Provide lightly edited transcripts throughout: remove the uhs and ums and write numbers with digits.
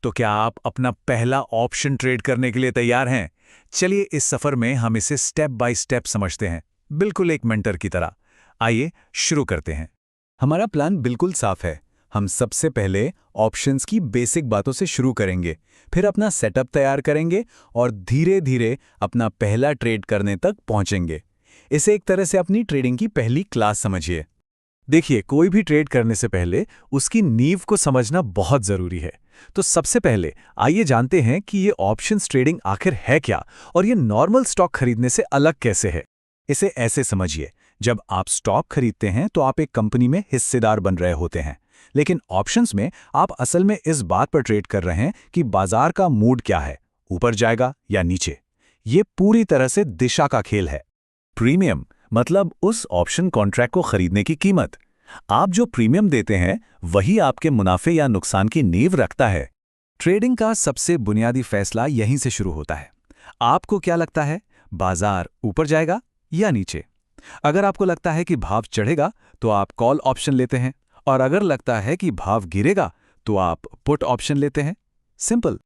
तो क्या आप अपना पहला ऑप्शन ट्रेड करने के लिए तैयार हैं? चलिए इस सफर में हम इसे स्टेप बाय स्टेप समझते हैं, बिल्कुल एक मेंटर की तरह। आइए शुरू करते हैं। हमारा प्लान बिल्कुल साफ है। हम सबसे पहले ऑप्शंस की बेसिक बातों से शुरू करेंगे, फिर अपना सेटअप तैयार करेंगे और धीरे धीरे अपना पहला ट्रेड करने तक पहुंचेंगे। इसे एक तरह से अपनी ट्रेडिंग की पहली क्लास समझिए। देखिए, कोई भी ट्रेड करने से पहले उसकी नींव को समझना बहुत जरूरी है। तो सबसे पहले आइए जानते हैं कि ये ऑप्शंस ट्रेडिंग आखिर है क्या और ये नॉर्मल स्टॉक खरीदने से अलग कैसे है। इसे ऐसे समझिए, जब आप स्टॉक खरीदते हैं तो आप एक कंपनी में हिस्सेदार बन रहे होते हैं, लेकिन ऑप्शंस में आप असल में इस बात पर ट्रेड कर रहे हैं कि बाजार का मूड क्या है, ऊपर जाएगा या नीचे। ये पूरी तरह से दिशा का खेल है। प्रीमियम मतलब उस ऑप्शन कॉन्ट्रैक्ट को खरीदने की कीमत। आप जो प्रीमियम देते हैं वही आपके मुनाफे या नुकसान की नींव रखता है। ट्रेडिंग का सबसे बुनियादी फैसला यहीं से शुरू होता है। आपको क्या लगता है, बाजार ऊपर जाएगा या नीचे? अगर आपको लगता है कि भाव चढ़ेगा तो आप कॉल ऑप्शन लेते हैं, और अगर लगता है कि भाव गिरेगा तो आप पुट ऑप्शन लेते हैं। सिंपल।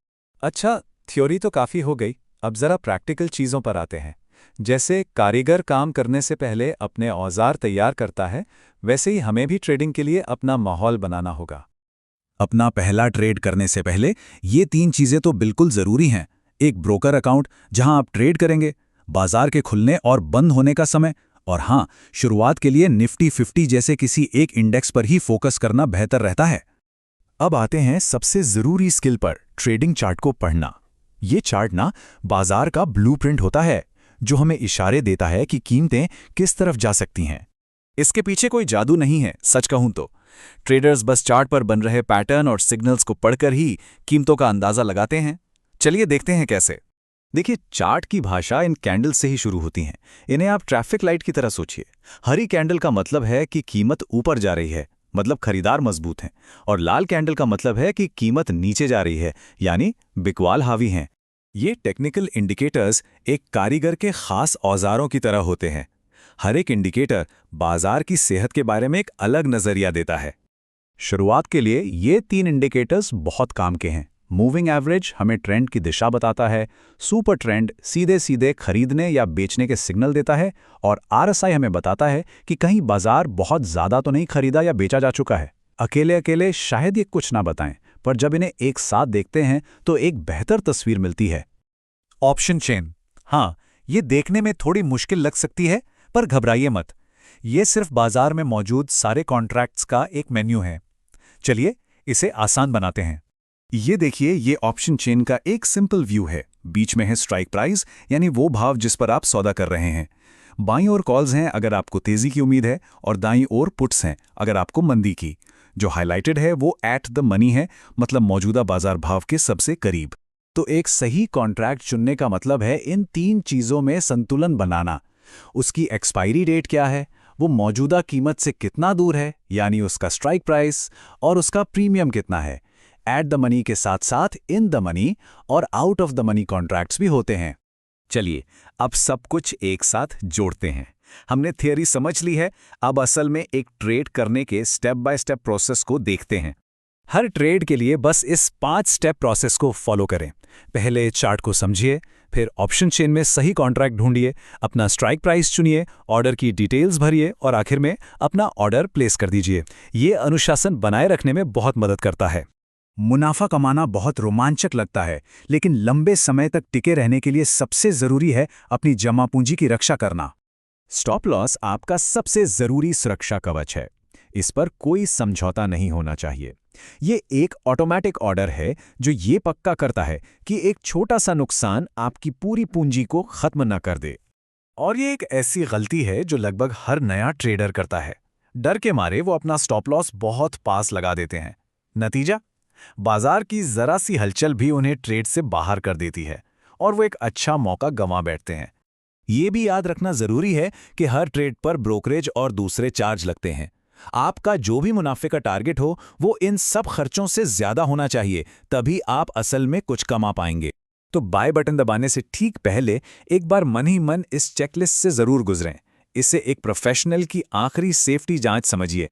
अच्छा, थ्योरी तो काफ़ी हो गई। अब ज़रा प्रैक्टिकल चीज़ों पर आते हैं। जैसे कारीगर काम करने से पहले अपने औजार तैयार करता है, वैसे ही हमें भी ट्रेडिंग के लिए अपना माहौल बनाना होगा। अपना पहला ट्रेड करने से पहले ये 3 चीजें तो बिल्कुल जरूरी हैं। एक ब्रोकर अकाउंट जहां आप ट्रेड करेंगे, बाजार के खुलने और बंद होने का समय, और हाँ, शुरुआत के लिए निफ्टी 50 जैसे किसी एक इंडेक्स पर ही फोकस करना बेहतर रहता है। अब आते हैं सबसे जरूरी स्किल पर, ट्रेडिंग चार्ट को पढ़ना। ये चार्ट ना बाजार का ब्लूप्रिंट होता है, जो हमें इशारे देता है कि कीमतें किस तरफ जा सकती हैं। इसके पीछे कोई जादू नहीं है, सच कहूं तो। ट्रेडर्स बस चार्ट पर बन रहे पैटर्न और सिग्नल्स को पढ़कर ही कीमतों का अंदाजा लगाते हैं। चलिए देखते हैं कैसे। देखिए, चार्ट की भाषा इन कैंडल से ही शुरू होती है। इन्हें आप ट्रैफिक लाइट की तरह सोचिए। हरी कैंडल का मतलब है कि कीमत ऊपर जा रही है, मतलब खरीदार मजबूत हैं, और लाल कैंडल का मतलब है कि कीमत नीचे जा रही है, यानी बिकवाल हावी हैं। ये टेक्निकल इंडिकेटर्स एक कारीगर के खास औजारों की तरह होते हैं। हर एक इंडिकेटर बाजार की सेहत के बारे में एक अलग नजरिया देता है। शुरुआत के लिए ये 3 इंडिकेटर्स बहुत काम के हैं। मूविंग एवरेज हमें ट्रेंड की दिशा बताता है, सुपर ट्रेंड सीधे सीधे खरीदने या बेचने के सिग्नल देता है, और आरएसआई हमें बताता है कि कहीं बाजार बहुत ज्यादा तो नहीं खरीदा या बेचा जा चुका है। अकेले अकेले शायद ये कुछ ना बताएं, पर जब इन्हें एक साथ देखते हैं तो एक बेहतर तस्वीर मिलती है। ऑप्शन चेन, हाँ, ये देखने में थोड़ी मुश्किल लग सकती है, पर घबराइए मत। ये सिर्फ बाजार में मौजूद सारे कॉन्ट्रैक्ट्स का एक मेन्यू है। चलिए इसे आसान बनाते हैं। ये देखिए, ये ऑप्शन चेन का एक सिंपल व्यू है। बीच में है स्ट्राइक प्राइस, यानी वो भाव जिस पर आप सौदा कर रहे हैं। बाईं ओर कॉल्स हैं अगर आपको तेजी की उम्मीद है, और दाईं ओर पुट्स हैं अगर आपको मंदी की। जो हाईलाइटेड है वो एट द मनी है, मतलब मौजूदा बाजार भाव के सबसे करीब। तो एक सही कॉन्ट्रैक्ट चुनने का मतलब है इन 3 चीजों में संतुलन बनाना। उसकी एक्सपायरी डेट क्या है, वो मौजूदा कीमत से कितना दूर है, यानी उसका स्ट्राइक प्राइस, और उसका प्रीमियम कितना है। एट द मनी के साथ साथ इन द मनी और out of the money contracts भी होते हैं। चलिए अब सब कुछ एक साथ जोड़ते हैं। हमने थियरी समझ ली है, अब असल में एक ट्रेड करने के स्टेप बाय स्टेप प्रोसेस को देखते हैं। हर ट्रेड के लिए बस इस 5 स्टेप प्रोसेस को फॉलो करें। पहले चार्ट को समझिए, फिर ऑप्शन चेन में सही कॉन्ट्रैक्ट ढूंढिए, अपना स्ट्राइक प्राइस चुनिए, ऑर्डर की डिटेल्स भरिए, और आखिर में अपना ऑर्डर प्लेस कर दीजिए। ये अनुशासन बनाए रखने में बहुत मदद करता है। मुनाफा कमाना बहुत रोमांचक लगता है, लेकिन लंबे समय तक टिके रहने के लिए सबसे जरूरी है अपनी जमा पूंजी की रक्षा करना। स्टॉप लॉस आपका सबसे जरूरी सुरक्षा कवच है। इस पर कोई समझौता नहीं होना चाहिए। ये एक ऑटोमेटिक ऑर्डर है जो ये पक्का करता है कि एक छोटा सा नुकसान आपकी पूरी पूंजी को खत्म न कर दे। और ये एक ऐसी गलती है जो लगभग हर नया ट्रेडर करता है। डर के मारे वो अपना स्टॉप लॉस बहुत पास लगा देते हैं। नतीजा, बाजार की जरा सी हलचल भी उन्हें ट्रेड से बाहर कर देती है, और वो एक अच्छा मौका गंवा बैठते हैं। ये भी याद रखना जरूरी है कि हर ट्रेड पर ब्रोकरेज और दूसरे चार्ज लगते हैं। आपका जो भी मुनाफे का टारगेट हो वो इन सब खर्चों से ज्यादा होना चाहिए, तभी आप असल में कुछ कमा पाएंगे। तो बाय बटन दबाने से ठीक पहले एक बार मन ही मन इस चेकलिस्ट से जरूर गुजरें। इसे एक प्रोफेशनल की आखिरी सेफ्टी जांच समझिए।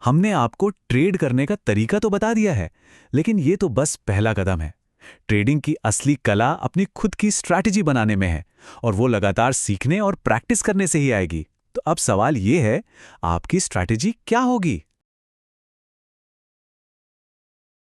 हमने आपको ट्रेड करने का तरीका तो बता दिया है, लेकिन ये तो बस पहला कदम है। ट्रेडिंग की असली कला अपनी खुद की स्ट्रैटेजी बनाने में है, और वो लगातार सीखने और प्रैक्टिस करने से ही आएगी। तो अब सवाल ये है, आपकी स्ट्रैटेजी क्या होगी?